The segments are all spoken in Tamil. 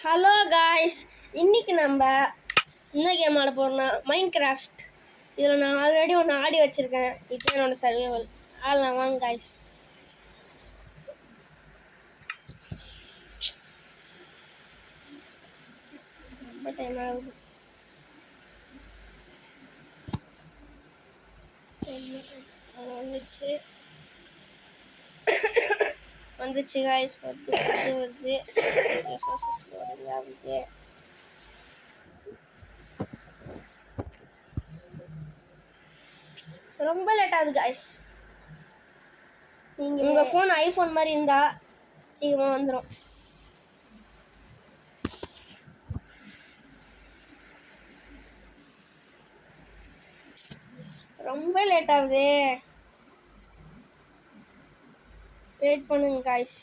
ஹலோ காய்ஸ், இன்னைக்கு நம்ம என்ன கேம் ஆட போகிறோம்னா மைன்கிராஃப்ட். இதில் நான் ஆல்ரெடி ஒன்று ஆடி வச்சுருக்கேன். இதுதான் என்னோடய சர்வைவல். ஆடலாம் வாங்க காய்ஸ். ரொம்ப டைம் ஆகுது. வந்துச்சு காய்ஸ். வருது ரொம்ப லேட் ஆகுது காய்ஸ். உங்கள் ஃபோன் ஐஃபோன் மாதிரி இருந்தா சீக்கிரமாக வந்துடும். ரொம்ப லேட் ஆகுது. வெயிட் பண்ணுங்க காய்ஸ்.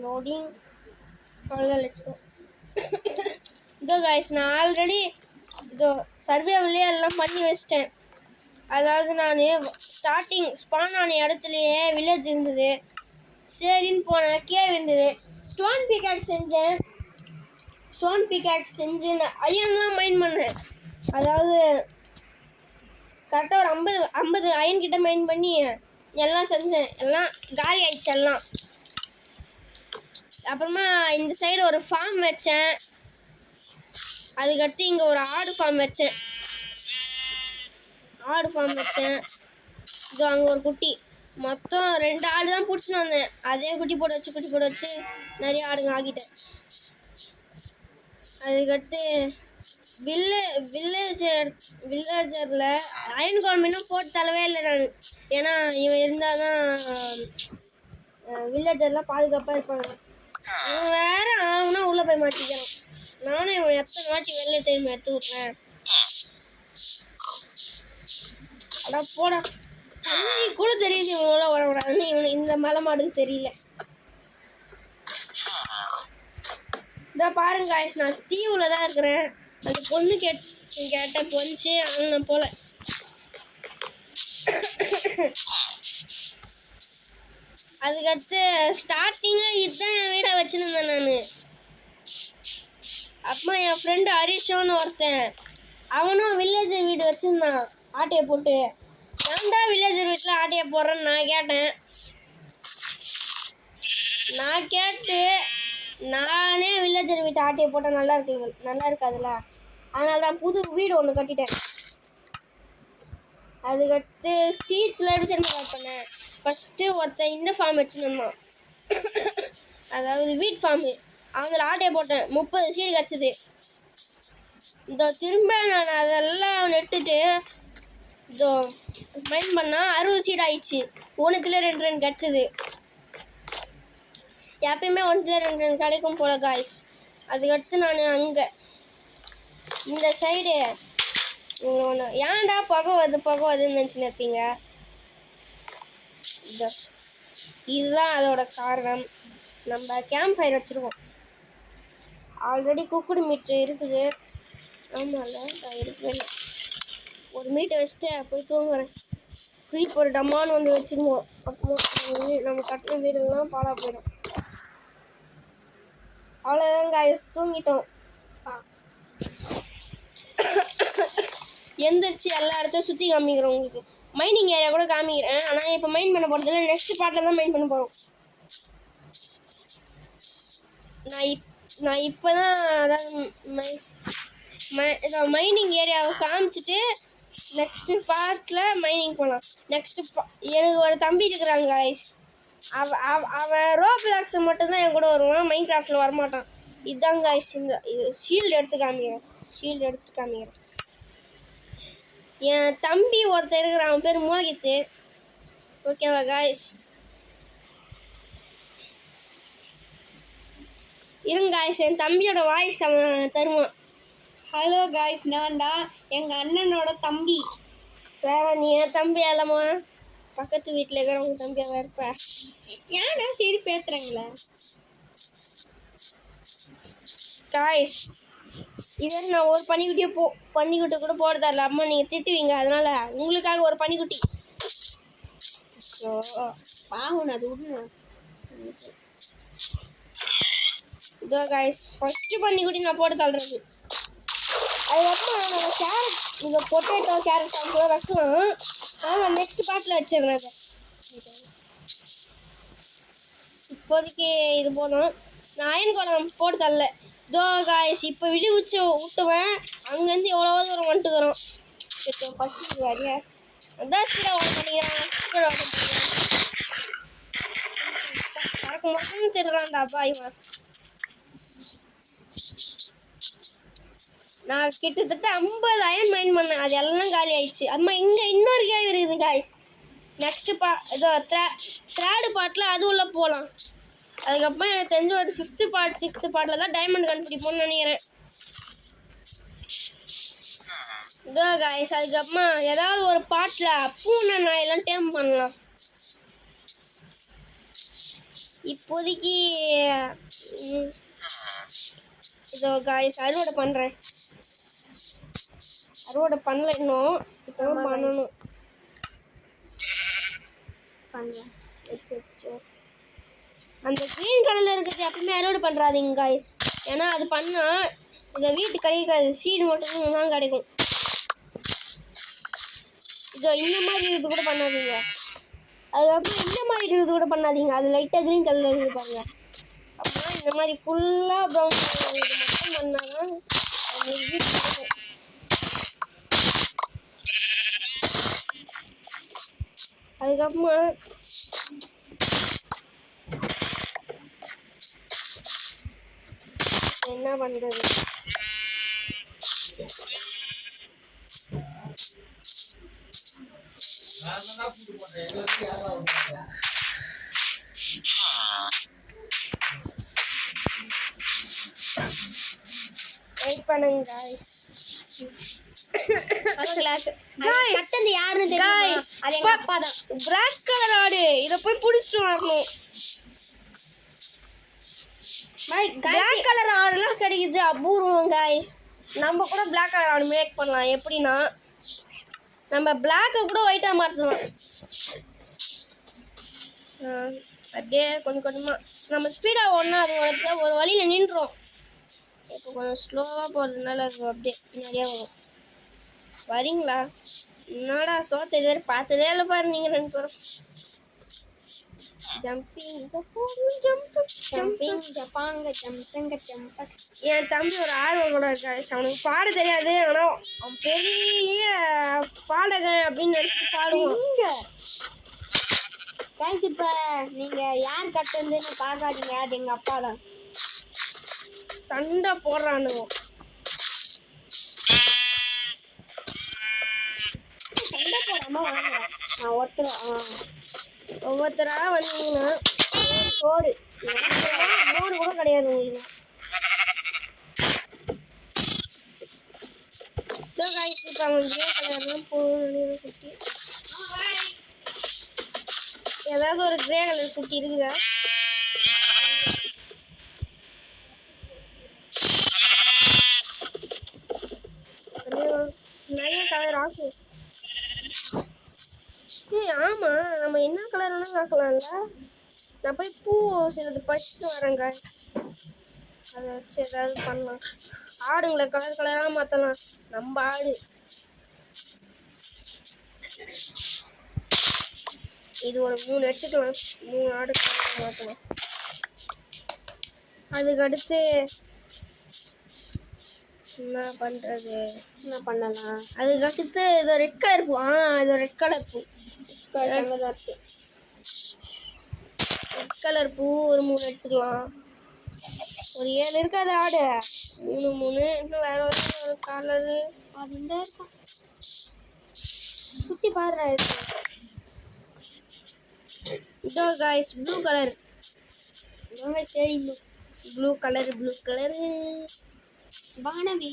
லோடிங். அவ்வளோதான், லெட்ஸ் கோ. இதோ காய்ஸ், நான் ஆல்ரெடி இதோ சர்வேவிலே எல்லாம் பண்ணி வச்சிட்டேன். அதாவது நான் ஸ்டார்டிங் ஸ்பான் ஆன இடத்துலையே வில்லேஜ் இருந்தது. சரின்னு போனேன், கேவ் இருந்தது. ஸ்டோன் பிகாக்ஸ் செஞ்சு நான் அயன்லாம் மைன் பண்ணேன். அதாவது கரெக்டாக ஒரு 50 அயன் கிட்ட மைன் பண்ணி எல்லாம் செஞ்சேன். எல்லாம் காலி ஆயிடுச்சு எல்லாம். அப்புறமா இந்த சைடு ஒரு ஃபார்ம் வச்சேன். அதுக்கடுத்து இங்கே ஒரு ஆடு ஃபார்ம் வச்சேன். இதோ அங்கே ஒரு குட்டி. மொத்தம் 2 ஆடு தான் பிடிச்சின்னு வந்தேன். அதே குட்டி போட வச்சு நிறைய ஆடுங்க ஆகிட்டேன். அதுக்கடுத்து வில்லேஜரில் அயன் கவர்மெண்ட்டும் போட்டு தரவே இல்லை நான். ஏன்னா இவன் இருந்தால் தான் வில்லேஜர்லாம் பாதுகாப்பாக இருப்பாங்க. இவன் வேறு ஆகுனா உள்ளே போய் மாட்டிக்கிறான். நானும் இவன் எத்தனை வாட்டி வெளில டைம் எடுத்து விட்றேன். அடா போடா, தண்ணி கூட தெரியுது இவனோட வரக்கூடாதுன்னு. இவனு இந்த மலை மாடுக்கு தெரியல. இதோ பாருங்க காய்ஸ், நான் ஸ்டீவில் தான் இருக்கிறேன். அந்த பொண்ணு கேட்ட பொஞ்சு ஆனால் நான் போல. அதுக்கடுத்து ஸ்டார்டிங்காக இதுதான் என் வீடை வச்சுருந்தேன் நான். அப்புறம் என் ஃப்ரெண்டு ஹரிஷோன்னு ஒருத்தன், அவனும் வில்லேஜர் வீடு வச்சுருந்தான் ஆட்டையை போட்டு. ஏன்டா வில்லேஜர் வீட்டில் ஆட்டையை போடுறேன்னு நான் கேட்டு நானே வில்லேஜர் வீட்டை ஆட்டையை போட்டால் நல்லா இருக்காதுல்ல. அதனால தான் புது வீடு ஒன்று கட்டிட்டேன். அதுக்கடுத்து சீட்ஸ்லாம் எப்படி தெரியுமா கட் பண்ணேன். ஃபஸ்ட்டு ஒருத்தன் இந்த ஃபார்ம் வச்சுருந்தான், அதாவது வீட் ஃபார்மு. அதில் ஆட்டையை போட்டேன். 30 சீடு கிடச்சிது. இதோ திரும்ப நான் அதெல்லாம் நெட்டுட்டு இதோ மைன் பண்ணால் 60 சீடு ஆயிடுச்சு. ஒன்றுத்துல 2 கிடச்சிது. எப்பயுமே 1த்துல 2 கிடைக்கும் போல காய்ஸ். அதுக்கடுத்து நான் அங்கே இந்த சைடு ஒன்று ஏன்டா புகை வருதுன்னு நினச்சின்னு இருப்பீங்க. இதுதான் அதோட காரணம். நம்ம கேம்ப் ஃபயர் வச்சுருக்கோம். ஆல்ரெடி குக்குடு மீட் இருக்குது. ஆமாம்ல, இருக்கவே இல்லை. ஒரு மீட்டை வச்சுட்டு போய் தூங்குறேன். திருப்பி ஒரு டம்மான்னு வந்து வச்சுருவோம். அப்போ நம்ம கட்டின வீடுலாம் பாழா போயிடும். அவ்வளோதான் காய்ஸ், தூங்கிட்டோம். எந்திரிச்சு எல்லா இடத்தையும் சுற்றி காமிக்கிறேன் உங்களுக்கு. மைனிங் ஏரியா கூட காமிக்கிறேன். ஆனால் இப்போ மைன் பண்ண போகிறதில்ல. நெக்ஸ்ட் பார்ட்டில் தான் மைன் பண்ண போகிறோம். நான் இப்போ தான் அதாவது மைனிங் ஏரியாவை காமிச்சிட்டு நெக்ஸ்ட்டு பார்ட்டில் மைனிங் போகலாம். எனக்கு ஒரு தம்பி இருக்கிறாங்க காய்ஸ். அவன் ரோப்ளாக்ஸை மட்டும்தான் என் கூட வருவான், மைன்கிராஃப்டில் வரமாட்டான். இதுதான் காய்ஸ். இது ஷீல்டு எடுத்து காமிக்கிறேன். என் தம்பி ஒருத்தர் இருக்கிறான், அவன் பேர் மோகித்து. ஓகேவா காய்ஸ்? இருங்க காய்ஸ், என் தம்பியோட வாய்ஸ் அவன் தருவான். ஹலோ காய்ஸ், நான் தான் எங்கள் அண்ணனோட தம்பி. வேற நீ என் தம்பி எல்லாமா பக்கத்து வீட்டில் இருக்கிறவங்க தம்பியாக இருப்ப. ஏன்னா சரி பேசுகிறேங்களே காய்ஸ். இதே நான் ஒரு பன்னிக்குட்டி கூட போட தரல. அம்மா நீங்கள் திட்டுவீங்க. அதனால உங்களுக்காக ஒரு பன்னிக்குட்டி. பாவம், அது விடணும். இதோ கைஸ் ஃபஸ்ட்டு பண்ணி கூட நான் போட்டு தள்ளுறது. அதுக்கப்புறம் நம்ம கேரட் இங்கே பொட்டேட்டோ கேரட் ஃபார்ம் கூட வைக்கலாம். ஆனால் நான் நெக்ஸ்ட் பார்ட்டில் வச்சிடுறேன் அதை. இப்போதைக்கு இது போதும். நான் அயன் குடம் போட்டு தரல. இதோ காய்ஸ் இப்போ விட்டுவேன். அங்கேருந்து எவ்வளோ தூரம் வந்துட்டுக்கிறோம். ஃபஸ்ட்டு வரையா அதான் ஸ்பீடாக ஓட பண்ணிக்கிறான். ஸ்பீடாக ஓட பண்ணிக்கிறான். எனக்கு மட்டும் தெரியுறான்டா அப்பா இவன். நான் கிட்டத்தட்ட 50 அயன் மைண்ட் பண்ணேன். அது எல்லாம் காலி ஆயிடுச்சு. அம்மா இங்கே இன்னொரு கேவ் இருக்குது காய்ஸ். நெக்ஸ்ட்டு இதோ தேர்டு பார்ட்டில் அது உள்ள போகலாம். அதுக்கப்புறம் எனக்கு தெரிஞ்ச ஒரு 5th பார்ட் 6th பார்ட்டில் தான் டைமண்ட் கண்டுபிடிப்போம்னு நினைக்கிறேன். இதோ காய்ஸ் அதுக்கப்புறமா ஏதாவது ஒரு பார்ட்டில் பூனை நாயெல்லாம் டேம் பண்ணலாம். இப்போதைக்கு இதோ காய்ஸ் அறுவடை பண்ணுறேன். அறுவடை பண்ணல இன்னும். இப்போ தான் பண்ணணும். பண்ணலாம். அந்த க்ரீன் கலரில் இருக்கிறது எப்பவுமே அறுவடை பண்ணுறாதீங்க காய்ஸ். ஏன்னா அது பண்ணால் இந்த வீட்டு கிடைக்காது. சீடு மட்டும் தான் கிடைக்கும். இதோ இந்த மாதிரி இது கூட பண்ணாதீங்க. அதுக்கப்புறம் இந்த மாதிரி இது கூட பண்ணாதீங்க. அது லைட்டாக க்ரீன் கலரில் இருப்பாங்க. அப்புறம் இந்த மாதிரி ஃபுல்லாக ப்ரௌன் கலர் இது மட்டும் பண்ணாதான் அது வீட்டு கிடைக்கும். அதுக்கப்புறமா என்ன பண்ணுறது? வெயிட் பண்ணுங்க காய்ஸ். கட்டது யாருன்னு தெரியுமா? அது எங்க அப்பா தான். பிளாக் கலர் ஆடு. இதை போய் பிடிச்சிட்டு வரணும். பிளாக் கலர் ஆடுலாம் கிடைக்குது அபூர்வம் காய்ஸ். நம்ம கூட பிளாக் கலர் ஆடு மேக் பண்ணலாம். எப்படின்னா நம்ம பிளாக்கை கூட ஒயிட்டாக மாற்றலாம். அப்படியே கொஞ்சம் கொஞ்சமாக நம்ம ஸ்பீடாக ஓடனா அது ஒரு வழியில் நின்றோம். இப்போ கொஞ்சம் ஸ்லோவாக போகிறதுனால அது அப்படியே பின்னாடியே வரும். வரீங்களா? என்னடா சோத்தை இதுவரை பார்த்ததே இல்லை பாரு நீங்கள் 2 பேரும். என் தம்பி ஒரு ஆர்வம் கூட இருக்காது. அவனுக்கு பாட தெரியாது. ஆனால் அவன் பெரிய பாடகன் அப்படின்னு நினைச்சு பாடுவான். இப்போ நீங்கள் யார் கட்டுறதுன்னு பார்க்காதீங்க. அது எங்கள் அப்பா தான். சண்டை போடுறானுங்க. சண்டை போடாமல் வாங்க. நான் ஒவ்வொருத்தராக வந்தீங்கன்னா சோறு 3 கூட கிடையாது உங்களுக்கு. குட்டி ஏதாவது ஒரு கிரே கலர் குட்டி இருக்குதா? நிறைய கலர் ஆக்கு. ஆமாம் நம்ம என்ன கலர் வேணாலும் ஆக்கலாம்ல. நான் போய் பூ சிலது பறிச்சுட்டு வரேங்க. அதை வச்சு ஏதாவது பண்ணலாம். ஆடுங்களை கலர் கலராக மாற்றலாம். நம்ம ஆடு இது ஒரு 3 எடுத்துக்கலாம். 3 ஆடு கலராக மாற்றலாம். அதுக்கடுத்து என்ன பண்ணுறது? என்ன பண்ணலாம்? அதுக்கடுத்து இது ரெட் கலர் பூ. இது ரெட் கலர் பூ. ரெட் கலர் பூ ஒரு 3 எடுத்துக்கலாம். ஒரு 7 இருக்காது ஆடு. 3 இன்னும் வேற ஒரு கலரு அது இந்த இருக்கும். சுற்றி பாருடா. இதோ காய்ஸ் ப்ளூ கலர். சரி ப்ளூ கலரு வானவி.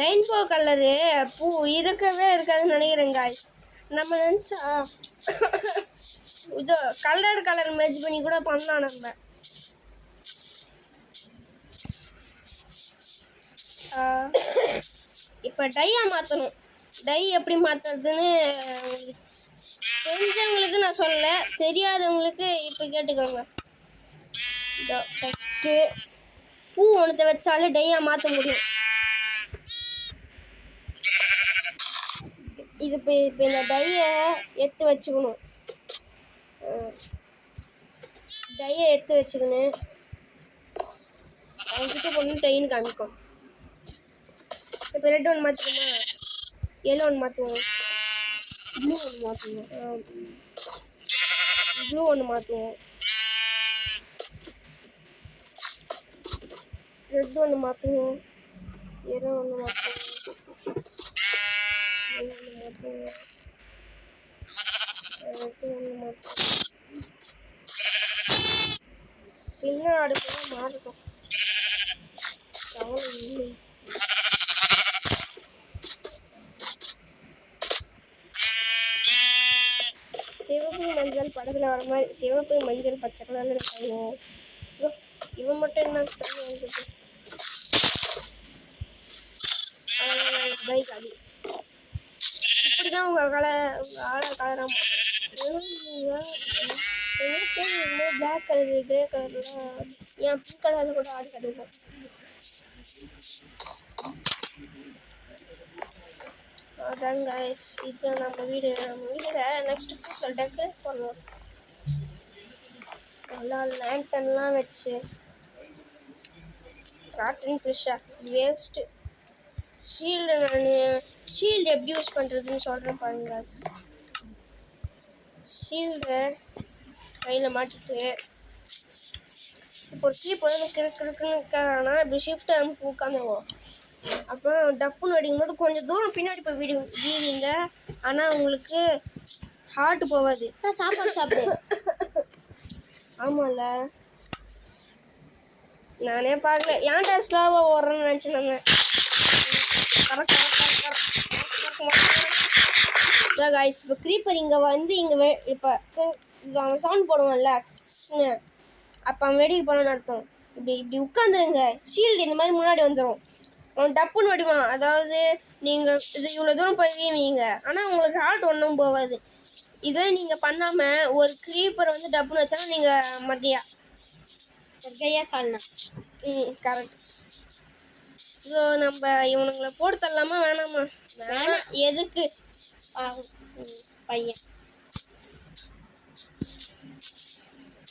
ரெயின்போ கலரு பூ இருக்கவே இருக்காதுன்னு நினைக்கிறேன் காய்ஸ். நம்ம நினச்சா இது கலர் மேட்ச் பண்ணி கூட பண்ணலாம். நம்ம இப்போ டையாக மாற்றணும். டை எப்படி மாற்றுறதுன்னு தெரிஞ்சவங்களுக்கு நான் சொல்லல, தெரியாதவங்களுக்கு இப்போ கேட்டுக்கோங்க. ஃபஸ்ட்டு பூ ஒன்றத்தை வச்சாலே டையாக மாற்ற முடியும். இது இப்போ இந்த டையை எடுத்து வச்சுக்கணும். அவங்ககிட்ட பொண்ணு டைன்னு காமிக்கும். இப்போ ரெட் ஒன்று மாற்றுவோமா, எல்லோ ஒன்று மாற்றுவோம், ப்ளூ ஒன்று மாற்றுவோம், ப்ளூ ஒன்று மாற்றுவோம், ரெட் ஒன்று மாற்றுவோம், எல்லோ ஒன்று மாற்றுவோம், சின்ன அடுப்புலாம் மாறட்டும். இல்லை சிவப்பு மஞ்சள் படத்தில் வர மாதிரி சிவப்பு மஞ்சள் பச்சை கலரில் இருக்காங்க. இவன் மட்டும் என்ன இப்படிதான் உங்கள் ஆளை கலராக பிளாக் கலரு கிரே கலர்லாம் என் பிங்க் கலரில் கூட ஆடி கிடைக்கும். அதான் கைஸ், இதுதான் நம்ம வீடில் நெக்ஸ்ட் பூக்கள் டெக்கரேட் பண்ணுவோம். நல்லா லேண்டன்லாம் வச்சு காட்டன் ஃபிஷ்ஷாக வேஸ்ட்டு. ஷீல்டு எப்படி யூஸ் பண்ணுறதுன்னு சொல்கிறேன் பாருங்க. ஷீல்டை கையில் மாட்டிட்டு இப்போ ஒரு கீப் வந்து கிறுக்குன்னு இருக்காங்கன்னா இப்படி ஷிஃப்ட் அனுப்பி உட்காந்துருவோம். அப்புறம் டப்புன்னு அடிக்கும் போது கொஞ்சம் தூரம் பின்னாடி போய் வீவீங்க. ஆனால் உங்களுக்கு ஹார்ட் போகாது. சாப்பாடு சாப்பிடு. ஆமாம்ல, நானே பார்க்கல, ஏன்டா ஸ்லோவாக ஓடுறேன்னு நினச்சினாங்க. காய்ஸ் இப்போ க்ரீப்பர் இங்கே வந்து இங்கே இப்போ அவன் சவுண்ட் போடுவான்ல அப்போ அவன் வெடிக்க போனான்னு அர்த்தம். இப்படி உட்காந்துருங்க, ஷீல்டு இந்த மாதிரி முன்னாடி வந்துடும். அவன் டப்புன்னு வெடிவான். அதாவது நீங்கள் இது இவ்வளோ தூரம் போய் வீவீங்க, ஆனால் உங்களுக்கு ஹார்ட் ஒன்றும் போகாது. இதே நீங்கள் பண்ணாமல் ஒரு க்ரீப்பர் வந்து டப்புன்னு வச்சாலும் நீங்கள் மத்தியா சால்னா. கரெக்ட். ஸோ நம்ம இவனுங்களை போட்டு தரலாமா வேணாமா? வேணாம். எதுக்கு பையன்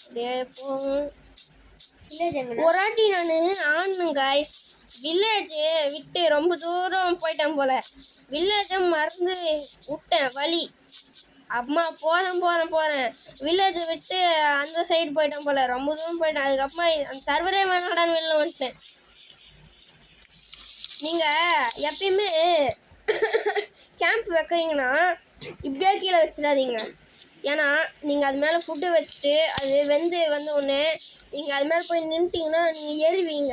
அப்படியே போகும். ஒரு வாட்டி நான் ஆனேன் காய்ஸ், வில்லேஜு விட்டு ரொம்ப தூரம் போயிட்டேன் போல். வில்லேஜை மறந்து விட்டேன் வழி. அம்மா போகிறேன் வில்லேஜை விட்டு அந்த சைடு போயிட்டேன் போல், ரொம்ப தூரம் போயிட்டேன். அதுக்கப்புறமா அந்த சர்வரே வேணாடான்னு வெளில வந்துட்டேன். நீங்கள் எப்பயுமே கேம்ப் வைக்கிறீங்கன்னா இப்படியே கீழே வச்சிடாதீங்க. ஏன்னா நீங்கள் அது மேலே ஃபுட்டு வச்சுட்டு அது வெந்து வந்த உடனே நீங்கள் அது மேலே போய் நின்றுட்டிங்கன்னா நீங்கள் எரிவீங்க.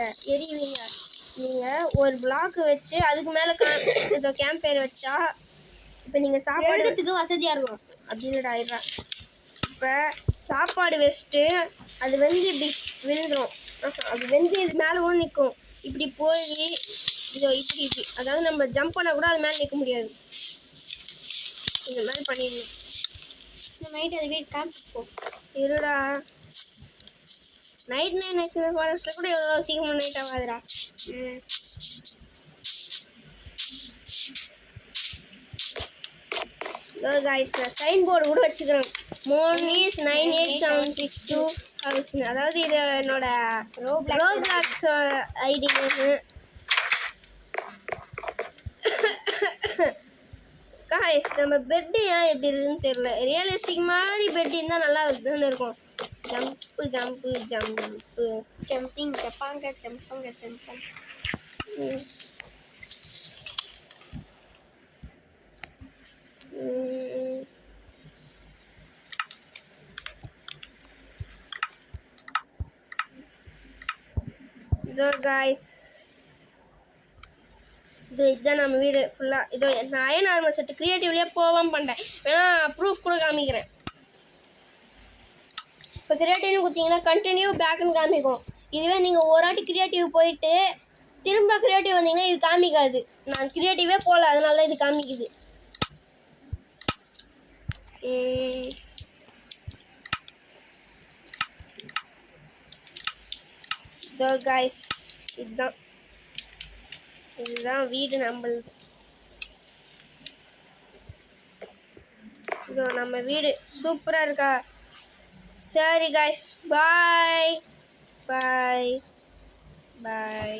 நீங்கள் ஒரு பிளாக்கு வச்சு அதுக்கு மேலே இதோ கேம்ப் ஃபயர் வச்சா இப்போ நீங்கள் சாப்பாடுறதுக்கு வசதியாக இருக்கும். அப்படின்னு ஆயிடுறா. இப்போ சாப்பாடு வச்சுட்டு அது வந்து இப்படி விழுந்துடும். அது வந்து இது மேலே கூட நிற்கும். இப்படி போய் இதோ இப்படி அதாவது நம்ம ஜம்ப் பண்ணால் கூட அது மேலே நிற்க முடியாது. இந்த மாதிரி பண்ணிடணும். இந்த நைட் அது வீட்டு காமிப்போம். இருடா, நைட் நெக்ஸ்ட் ஃபாரஸ்ட்டில் கூட எவ்வளோ சீக்கிரமாக நைட் ஆகாதுடா. சைன் போர்டு கூட வச்சுக்கிறேன். மோனிஸ் 98762 அதாவது இது என்னோட ரோப்ளாக்ஸ் ஐடி நேமு. காய்ஸ் நம்ம பெட்டு ஏன் எப்படி இருக்குதுன்னு தெரியல. ரியலிஸ்டிக் மாதிரி பெட் இருந்தால் நல்லா இருக்குதுன்னு இருக்கும். ஜம்பிங் ஜப்பாங்க. இதோ காய்ஸ், இதுதான் நம்ம வீடு ஃபுல்லாக. இதோ நான் அயன் ஆர்மர் செட்டு க்ரியேட்டிவ்லேயே போகாமல் பண்ணிட்டேன். வேணா ப்ரூஃப் கூட காமிக்கிறேன். இப்போ க்ரியேட்டிவ்னு கொடுத்தீங்கன்னா கண்டினியூ பேக்குன்னு காமிக்கும். இதுவே நீங்கள் ஒரு வாட்டி க்ரியேட்டிவ் போயிட்டு திரும்ப கிரியேட்டிவ் வந்தீங்கன்னா இது காமிக்காது. நான் கிரியேட்டிவே போகல, அதனால தான் இது காமிக்குது. இதோ கைஸ், இதுதான் வீடு நம்மளுது. இதோ நம்ம வீடு சூப்பராக இருக்கா? சரி கைஸ், பாய் பாய் பாய்.